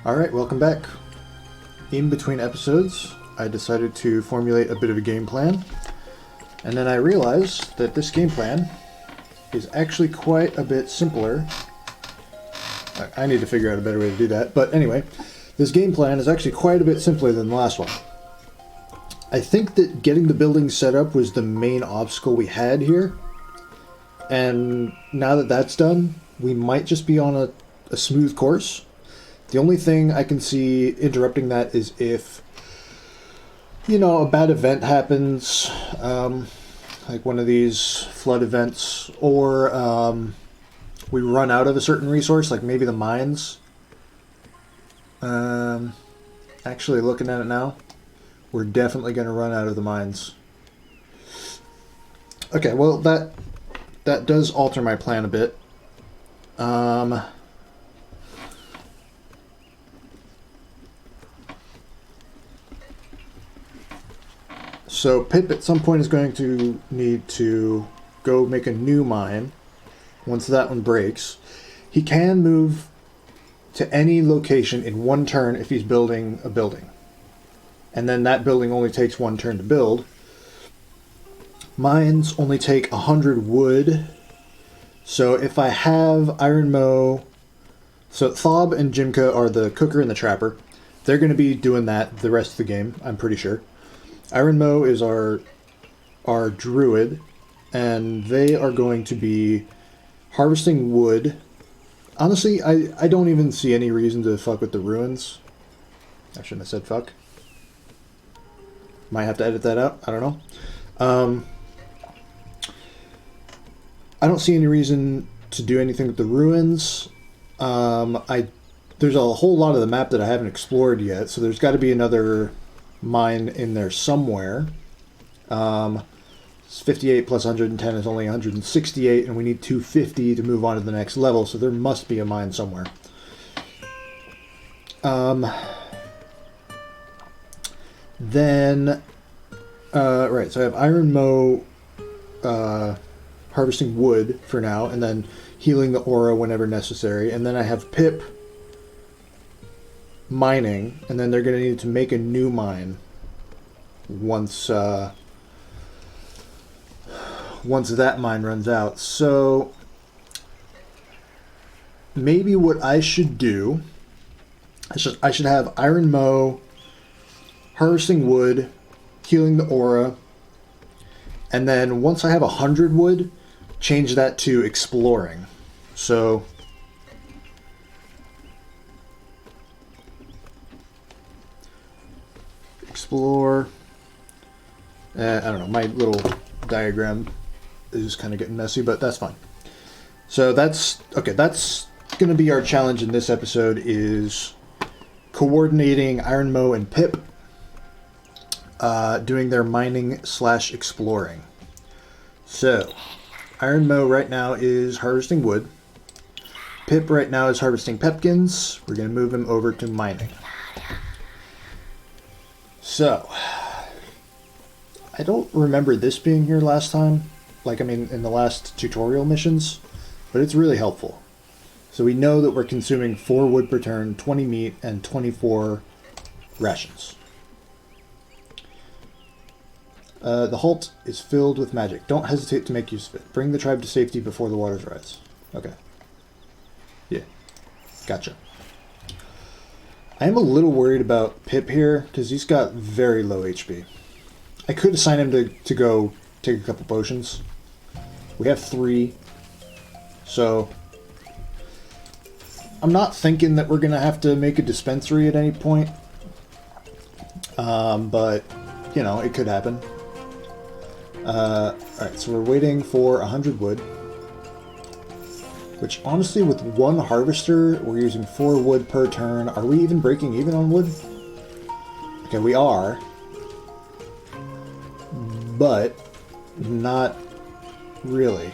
Alright, welcome back. In between episodes, I decided to formulate a bit of a game plan, and then I realized that this game plan is actually quite a bit simpler. I need to figure out a better way to do that, but anyway, this game plan is actually quite a bit simpler than the last one. I think that getting the building set up was the main obstacle we had here, and now that that's done, we might just be on a smooth course. The only thing I can see interrupting that is if, a bad event happens, like one of these flood events, or we run out of a certain resource, like maybe the mines. Actually, looking at it now, we're definitely going to run out of the mines. Okay, well, that does alter my plan a bit. So Pip at some point is going to need to go make a new mine once that one breaks. He can move to any location in one turn if he's building a building. And then that building only takes one turn to build. Mines only take 100 wood. So if I have Iron Mow... So Thob and Jimka are the cooker and the trapper. They're going to be doing that the rest of the game, I'm pretty sure. Iron Mow is our druid, and they are going to be harvesting wood. Honestly, I don't even see any reason to fuck with the ruins. I shouldn't have said fuck. Might have to edit that out. I don't know. I don't see any reason to do anything with the ruins. There's a whole lot of the map that I haven't explored yet, so there's got to be another mine in there somewhere. 58 plus 110 is only 168, and we need 250 to move on to the next level, so there must be a mine somewhere. Then, right, so I have Iron Mow harvesting wood for now, and then healing the aura whenever necessary, and then I have Pip mining, and then they're going to need to make a new mine once that mine runs out. So maybe what I should do, I should have Iron Mow harvesting wood, healing the aura, and then once I have 100 wood, change that to exploring. So explore. I don't know, my little diagram is kind of getting messy, but that's fine. So that's going to be our challenge in this episode, is coordinating Iron Mow and Pip doing their mining / exploring. So Iron Mow right now is harvesting wood. Pip right now is harvesting pepkins. We're going to move him over to mining. So, I don't remember this being here last time, in the last tutorial missions, but it's really helpful. So we know that we're consuming 4 wood per turn, 20 meat, and 24 rations. The halt is filled with magic. Don't hesitate to make use of it. Bring the tribe to safety before the waters rise. Okay. Yeah. Gotcha. I am a little worried about Pip here, because he's got very low HP. I could assign him to go take a couple potions. We have 3. So I'm not thinking that we're going to have to make a dispensary at any point. But, it could happen. Alright, so we're waiting for 100 wood. Which, honestly, with one harvester, we're using 4 wood per turn. Are we even breaking even on wood? Okay, we are. But, not really.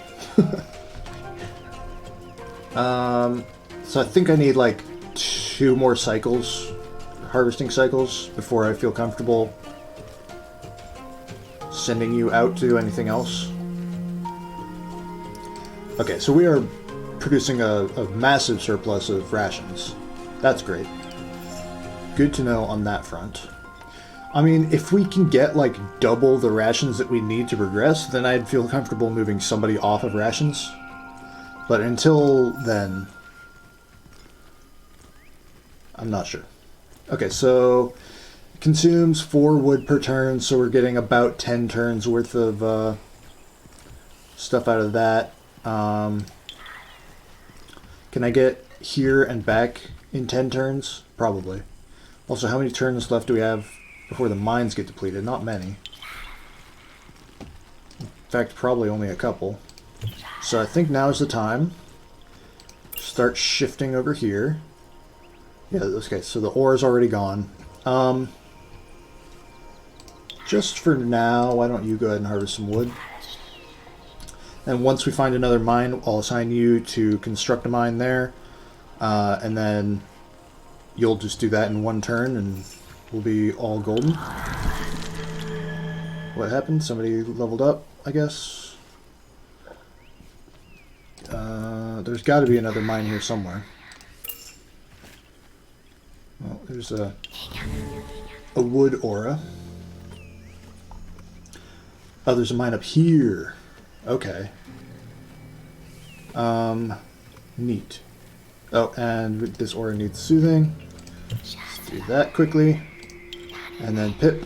So I think I need, 2 more cycles, harvesting cycles, before I feel comfortable sending you out to do anything else. Okay, so we are producing a massive surplus of rations. That's great. good to know on that front. I mean, if we can get like double the rations that we need to progress, then I'd feel comfortable moving somebody off of rations. But until then, I'm not sure. Okay, so it consumes 4 wood per turn, so we're getting about 10 turns worth of stuff out of that. Can I get here and back in 10 turns? Probably. Also, how many turns left do we have before the mines get depleted? Not many. In fact, probably only a couple. So I think now is the time. Start shifting over here. Yeah, okay, so the ore is already gone. Just for now, why don't you go ahead and harvest some wood? And once we find another mine, I'll assign you to construct a mine there. And then you'll just do that in one turn and we'll be all golden. What happened? Somebody leveled up, I guess. There's got to be another mine here somewhere. Well, there's a wood aura. Oh, there's a mine up here. Okay. Neat. Oh, and this aura needs soothing. Let's do that quickly. And then Pip,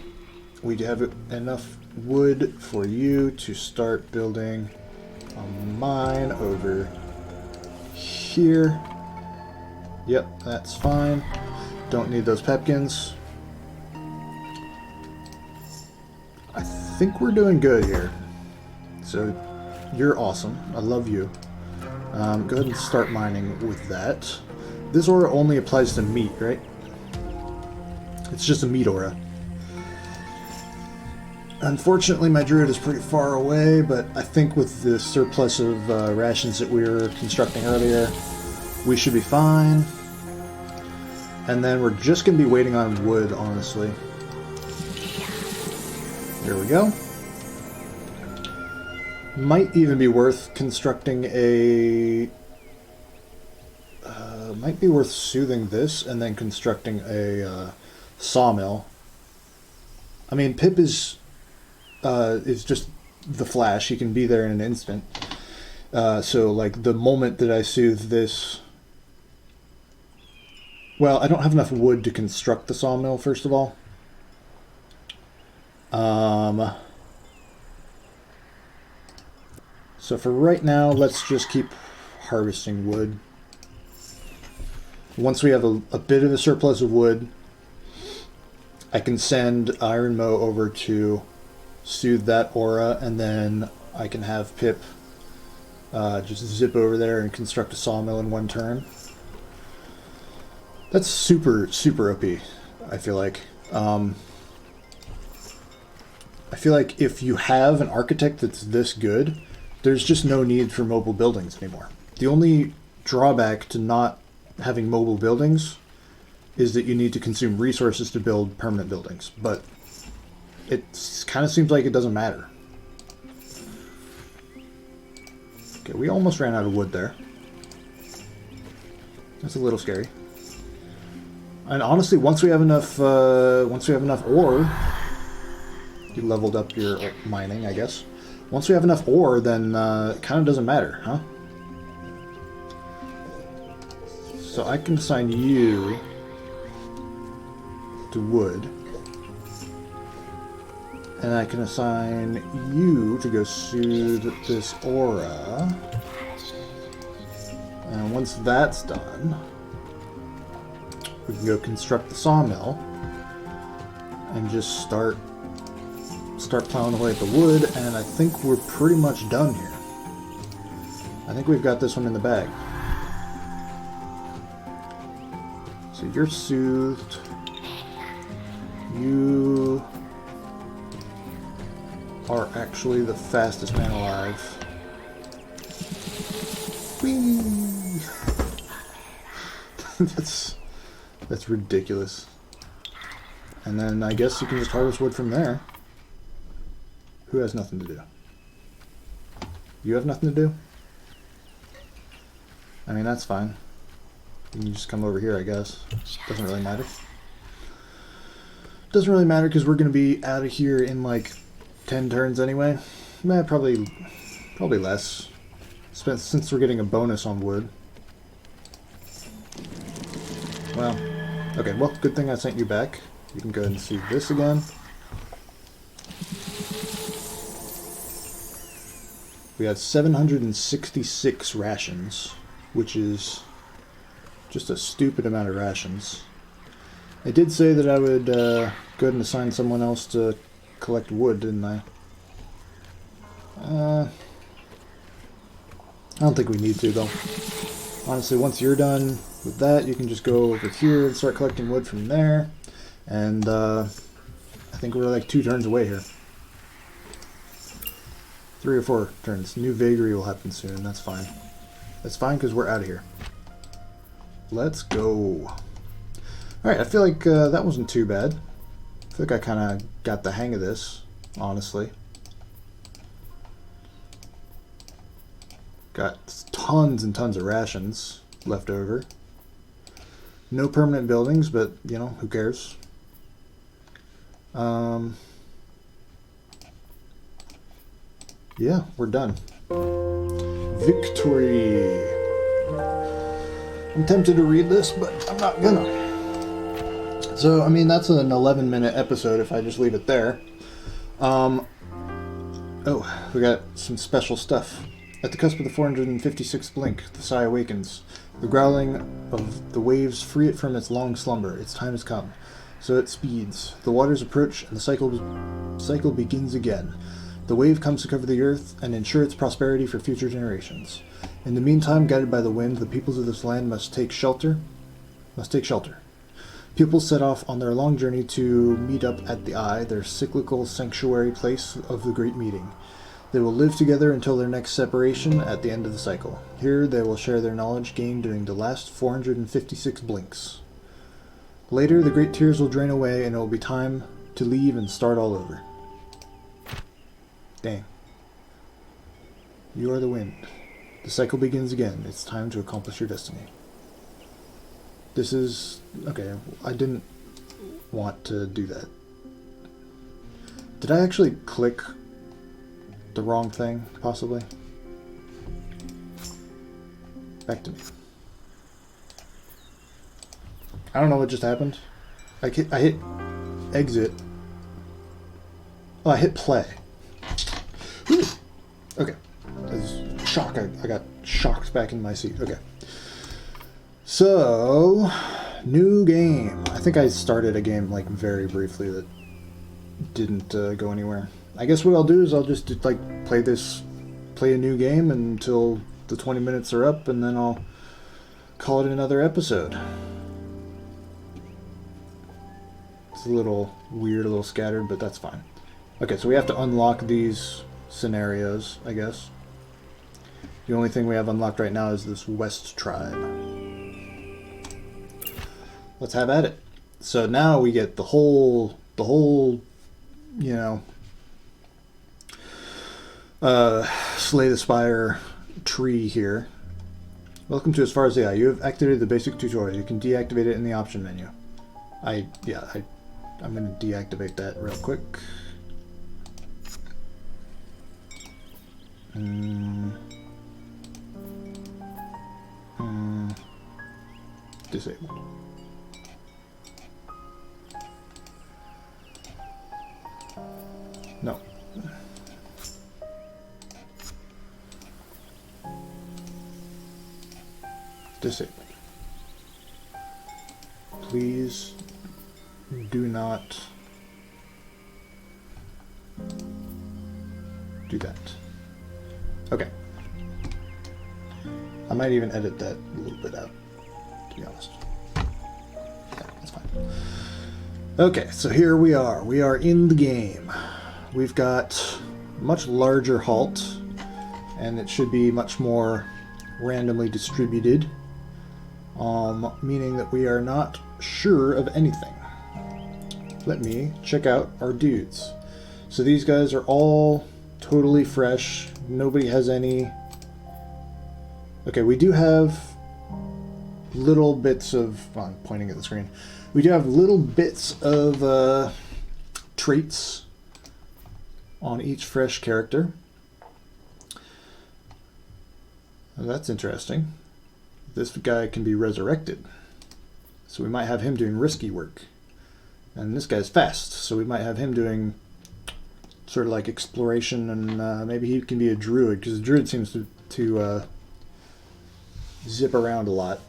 we have enough wood for you to start building a mine over here. Yep, that's fine. Don't need those pepkins. I think we're doing good here. So, you're awesome. I love you. Go ahead and start mining with that. This aura only applies to meat, right? It's just a meat aura. Unfortunately, my druid is pretty far away, but I think with the surplus of rations that we were constructing earlier, we should be fine. And then we're just going to be waiting on wood, honestly. There we go. Might even be worth constructing a... might be worth soothing this and then constructing a sawmill. I mean, Pip is just the Flash. He can be there in an instant. So, like, the moment that I soothe this... Well, I don't have enough wood to construct the sawmill, first of all. So for right now, let's just keep harvesting wood. Once we have a bit of a surplus of wood, I can send Iron Moe over to soothe that aura, and then I can have Pip just zip over there and construct a sawmill in one turn. That's super, super OP, I feel like. I feel like if you have an architect that's this good, there's just no need for mobile buildings anymore. The only drawback to not having mobile buildings is that you need to consume resources to build permanent buildings, but it kind of seems like it doesn't matter. Okay, we almost ran out of wood there. That's a little scary. And honestly, once we have enough ore, you leveled up your mining, I guess. Once we have enough ore, then it kind of doesn't matter, huh? So I can assign you to wood. And I can assign you to go soothe this aura. And once that's done, we can go construct the sawmill and just start plowing away at the wood, and I think we're pretty much done here. I think we've got this one in the bag. So you're soothed. You are actually the fastest man alive. Whee! That's ridiculous. And then I guess you can just harvest wood from there. Who has nothing to do? You have nothing to do? I mean, that's fine. You can just come over here, I guess. Doesn't really matter. Doesn't really matter because we're going to be out of here in like 10 turns anyway. Probably less. Since we're getting a bonus on wood. Well, okay, well, good thing I sent you back. You can go ahead and see this again. We had 766 rations, which is just a stupid amount of rations. I did say that I would go ahead and assign someone else to collect wood, didn't I? I don't think we need to, though. Honestly, once you're done with that, you can just go over here and start collecting wood from there. And I think we're like 2 turns away here. 3 or 4 turns. New vagary will happen soon. That's fine. That's fine because we're out of here. Let's go. Alright, I feel like that wasn't too bad. I feel like I kind of got the hang of this, honestly. Got tons and tons of rations left over. No permanent buildings, but, you know, who cares? Yeah, we're done. Victory! I'm tempted to read this, but I'm not gonna. So, I mean, that's an 11-minute episode if I just leave it there. Oh, we got some special stuff. At the cusp of the 456th blink, the Sigh awakens. The growling of the waves free it from its long slumber. Its time has come. So it speeds. The waters approach, and the cycle begins again. The wave comes to cover the earth and ensure its prosperity for future generations. In the meantime, guided by the wind, the peoples of this land must take shelter. People set off on their long journey to meet up at the Eye, their cyclical sanctuary place of the Great Meeting. They will live together until their next separation at the end of the cycle. Here they will share their knowledge gained during the last 456 blinks. Later, the great tears will drain away and it will be time to leave and start all over. Dang. You are the wind. The cycle begins again. It's time to accomplish your destiny. This is... okay, I didn't want to do that. Did I actually click the wrong thing, possibly? Back to me. I don't know what just happened. I hit exit. Oh, I hit play. Okay. I was shocked. I got shocked back in my seat. Okay. So, new game. I think I started a game like very briefly that didn't go anywhere. I guess what I'll do is I'll just like play a new game until the 20 minutes are up, and then I'll call it another episode. It's a little weird, a little scattered, but that's fine. Okay, so we have to unlock these scenarios, I guess. The only thing we have unlocked right now is this West Tribe. Let's have at it. So now we get the whole, you know, Slay the Spire tree here. Welcome to As Far as the Eye. You have activated the basic tutorial. You can deactivate it in the option menu. I'm going to deactivate that real quick. Disable. No. Disable. Please do not do that. Okay. I might even edit that a little bit out, to be honest. Yeah, that's fine. Okay, so here we are. We are in the game. We've got a much larger halt, and it should be much more randomly distributed, meaning that we are not sure of anything. Let me check out our dudes. So these guys are all totally fresh. Nobody has any... Okay, we do have little bits of... Well, I'm pointing at the screen. We do have little bits of traits on each fresh character. And that's interesting. This guy can be resurrected. So we might have him doing risky work. And this guy's fast, so we might have him doing sort of like exploration, and maybe he can be a druid, because the druid seems to zip around a lot.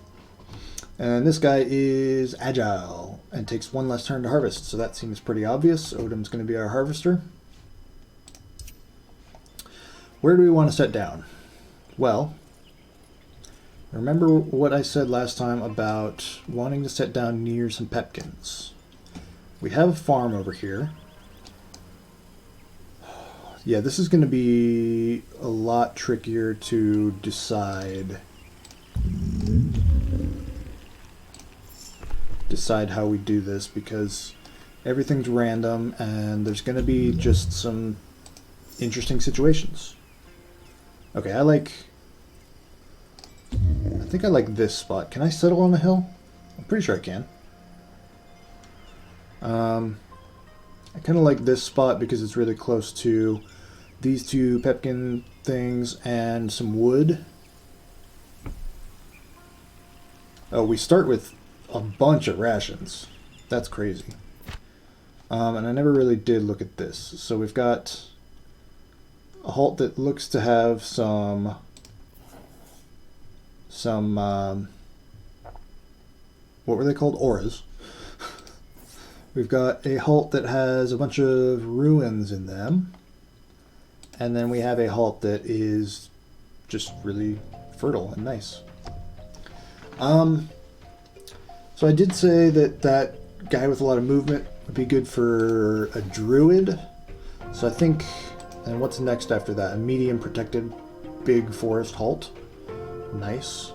And this guy is agile and takes one less turn to harvest, so that seems pretty obvious. Odin's going to be our harvester. Where do we want to set down? Well, remember what I said last time about wanting to set down near some pepkins. We have a farm over here. Yeah, this is going to be a lot trickier to decide how we do this, because everything's random and there's going to be just some interesting situations. Okay, I think I like this spot. Can I settle on a hill? I'm pretty sure I can. I kind of like this spot because it's really close to these two pepkin things and some wood. Oh, we start with a bunch of rations. That's crazy. And I never really did look at this. So we've got a halt that looks to have some what were they called? Auras. We've got a halt that has a bunch of ruins in them. And then we have a halt that is just really fertile and nice. So I did say that guy with a lot of movement would be good for a druid. So I think, and what's next after that? A medium protected big forest halt. Nice.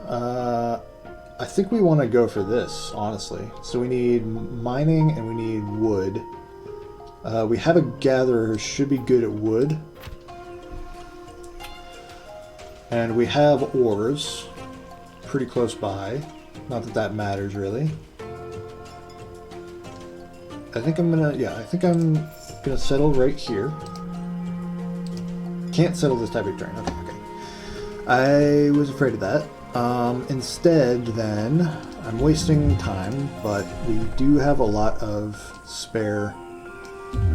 I think we want to go for this, honestly. So we need mining and we need wood. We have a gatherer who should be good at wood. And we have ores pretty close by. Not that that matters, really. I think I'm gonna settle right here. Can't settle this type of terrain. Okay. I was afraid of that. Instead, then, I'm wasting time, but we do have a lot of spare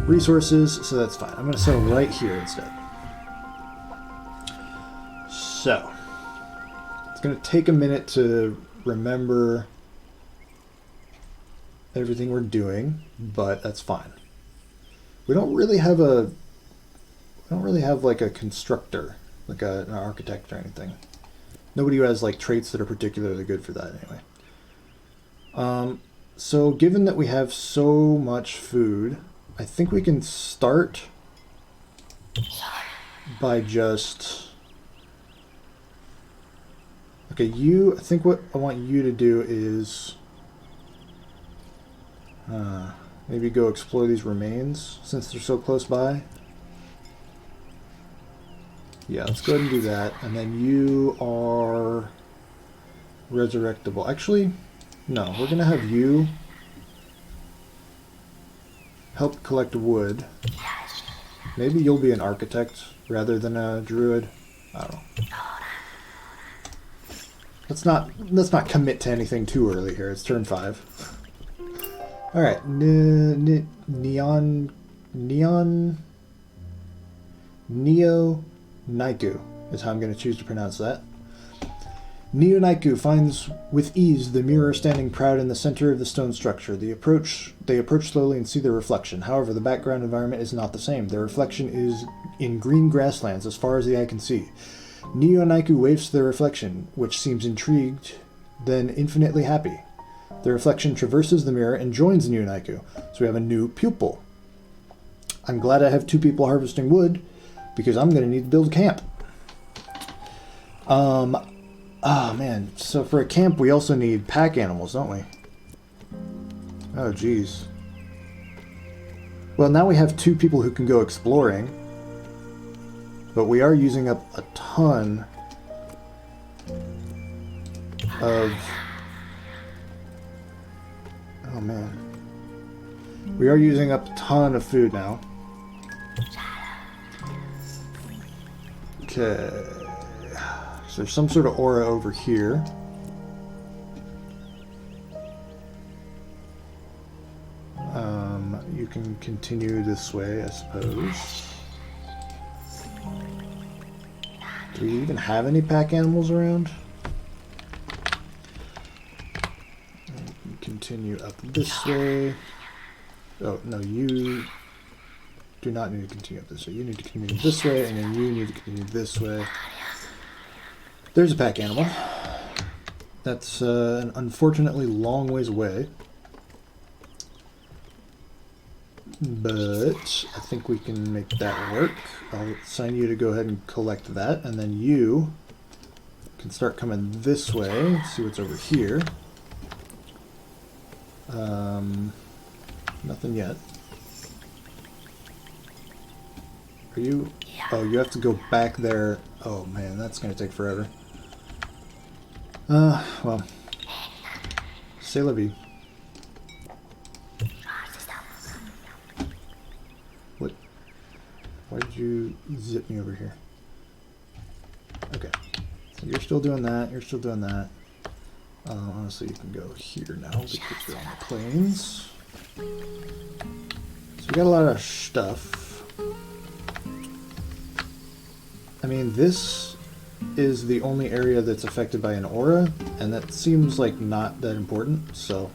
resources, so that's fine. I'm going to settle right here instead. So, it's going to take a minute to remember everything we're doing, but that's fine. We don't really have like a constructor, like an architect or anything. Nobody who has like traits that are particularly good for that anyway. So given that we have so much food, I think we can start by just... Okay, I think what I want you to do is maybe go explore these remains since they're so close by. Yeah, let's go ahead and do that. And then you are resurrectable. Actually, no, we're going to have you help collect wood. Maybe you'll be an architect rather than a druid. I don't know. Let's not commit to anything too early here. It's turn 5. All right, Neo-Naiku is how I'm going to choose to pronounce that. Neo-Naiku finds with ease the mirror standing proud in the center of the stone structure. They approach slowly and see their reflection. However, the background environment is not the same. Their reflection is in green grasslands as far as the eye can see. Neo-Naiku waves to their reflection, which seems intrigued, then infinitely happy. The reflection traverses the mirror and joins Neo-Naiku, so we have a new pupil. I'm glad I have 2 people harvesting wood, because I'm going to need to build a camp. Oh man, so for a camp we also need pack animals, don't we? Oh geez. Well, now we have 2 people who can go exploring, but we are using up a ton of... Oh man. We are using up a ton of food now. Okay. So there's some sort of aura over here. You can continue this way, I suppose. Do we even have any pack animals around? Continue up this way. Oh, no, you do not need to continue up this way. You need to continue this way, and then you need to continue this way. There's a pack animal. That's an unfortunately long ways away. But I think we can make that work. I'll assign you to go ahead and collect that, and then you can start coming this way. See what's over here. Nothing yet. Are you? Oh, you have to go back there. Oh man, that's gonna take forever. Well. C'est la vie. What? Why did you zip me over here? Okay. So you're still doing that. You're still doing that. Honestly, you can go here now because you're on the plains. So we got a lot of stuff. I mean, this is the only area that's affected by an aura, and that seems like not that important, so...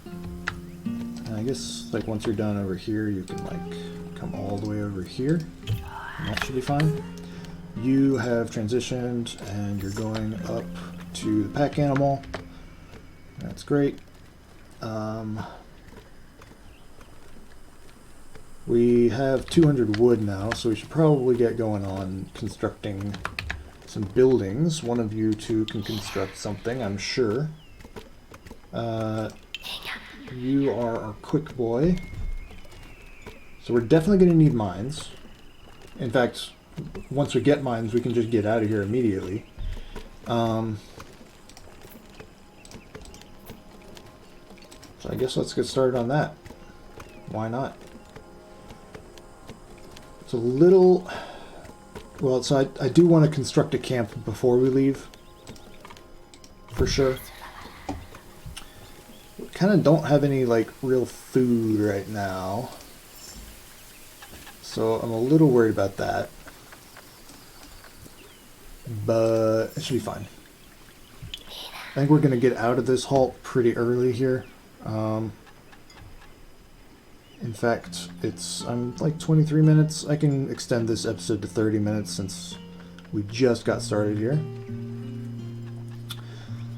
And I guess, like, once you're done over here, you can, like, come all the way over here, and that should be fine. You have transitioned, and you're going up to the pack animal. That's great. We have 200 wood now, so we should probably get going on constructing some buildings. One of you two can construct something, I'm sure. You are our quick boy. So we're definitely going to need mines. In fact, once we get mines, we can just get out of here immediately. So I guess let's get started on that. Why not? It's a little... Well, so I do want to construct a camp before we leave. For sure. We kind of don't have any, like, real food right now. So I'm a little worried about that. But it should be fine. I think we're going to get out of this halt pretty early here. In fact, I'm like 23 minutes. I can extend this episode to 30 minutes since we just got started here.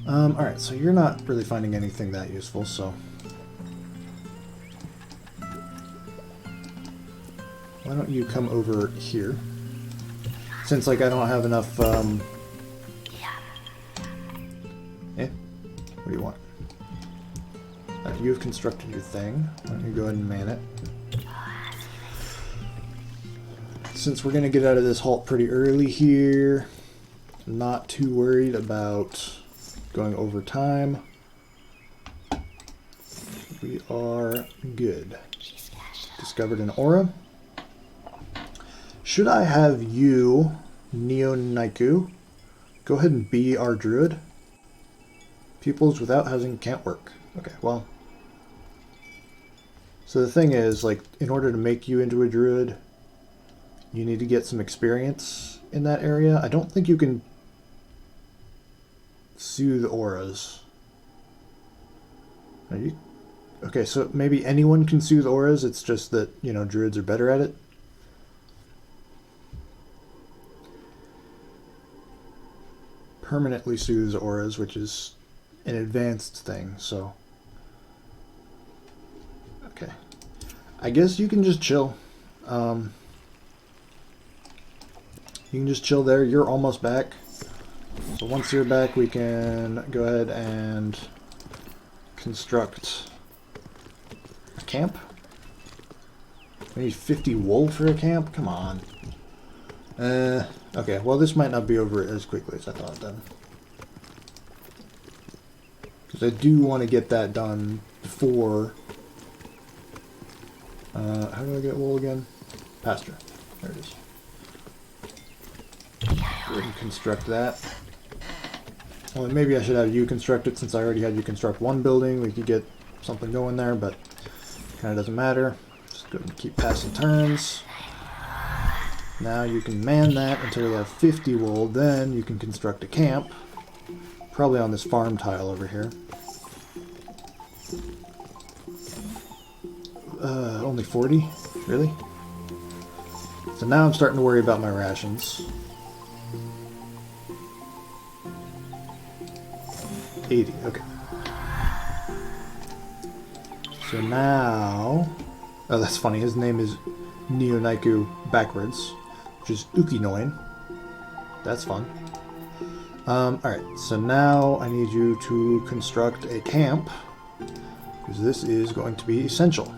Alright, so you're not really finding anything that useful, so... Why don't you come over here? Since, like, I don't have enough, What do you want? You've constructed your thing. Why don't you go ahead and man it? Since we're going to get out of this halt pretty early here, I'm not too worried about going over time. We are good. Discovered an aura. Should I have you, Neo Naiku, go ahead and be our druid? Pupils without housing can't work. Okay, well... So the thing is, like, in order to make you into a druid, you need to get some experience in that area. I don't think you can soothe auras. Are you? Okay, so maybe anyone can soothe auras, it's just that, you know, druids are better at it. Permanently soothes auras, which is an advanced thing, so... Okay. I guess you can just chill. You can just chill there. You're almost back. So once you're back, we can go ahead and construct a camp. We need 50 wool for a camp? Come on. Okay, well this might not be over as quickly as I thought then. Because I do want to get that done before... how do I get wool again? Pasture. There it is. We can construct that. Well, maybe I should have you construct it since I already had you construct one building. We could get something going there, but kind of doesn't matter. Just go and keep passing turns. Now you can man that until we have 50 wool. Then you can construct a camp. Probably on this farm tile over here. Only 40? Really? So now I'm starting to worry about my rations. 80, okay. So now... Oh, that's funny. His name is Neonaiku backwards, which is Ukinoin. That's fun. Alright, so now I need you to construct a camp, because this is going to be essential.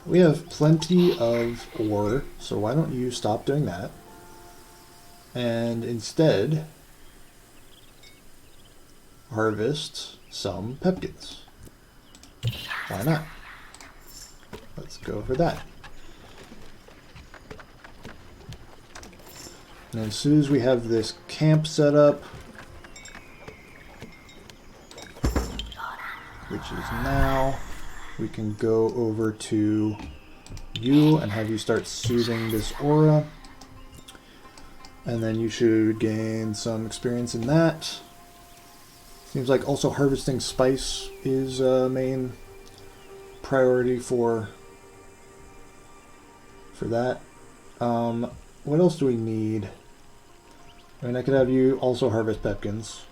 We have plenty of ore, so why don't you stop doing that? And instead, harvest some pepkins. Why not? Let's go for that. And as soon as we have this camp set up, which is now, we can go over to you and have you start soothing this aura. And then you should gain some experience in that. Seems like also harvesting spice is a main priority for that. What else do we need? I mean, I could have you also harvest pepkins.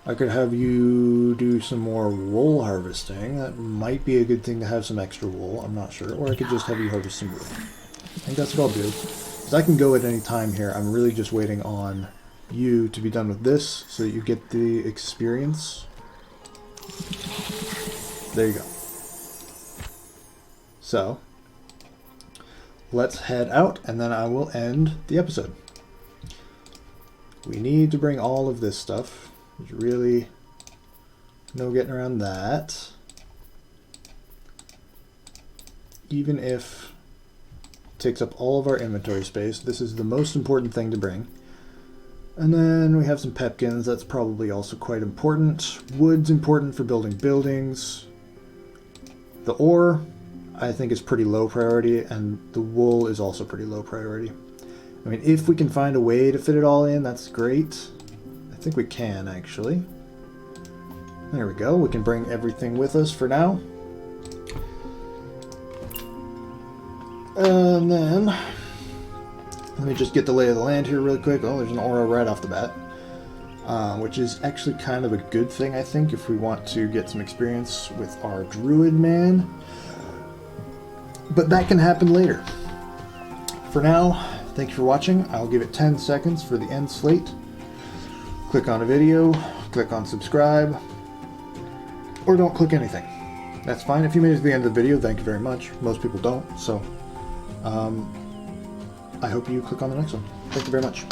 I could have you do some more wool harvesting. That might be a good thing to have some extra wool. I'm not sure. Or I could just have you harvest some wool. I think that's what I'll do. Because I can go at any time here. I'm really just waiting on you to be done with this so that you get the experience. There you go. So, let's head out and then I will end the episode. We need to bring all of this stuff. There's really no getting around that. Even if it takes up all of our inventory space, this is the most important thing to bring. And then we have some pepkins. That's probably also quite important. Wood's important for building buildings. The ore, I think, is pretty low priority, and the wool is also pretty low priority. I mean, if we can find a way to fit it all in, that's great. I think we can, actually. There we go. We can bring everything with us for now. And then, let me just get the lay of the land here really quick. Oh, there's an aura right off the bat. Which is actually kind of a good thing, I think, if we want to get some experience with our druid man. But that can happen later. For now, thank you for watching. I'll give it 10 seconds for the end slate. Click on a video, click on subscribe, or don't click anything. That's fine. If you made it to the end of the video, thank you very much. Most people don't, so I hope you click on the next one. Thank you very much.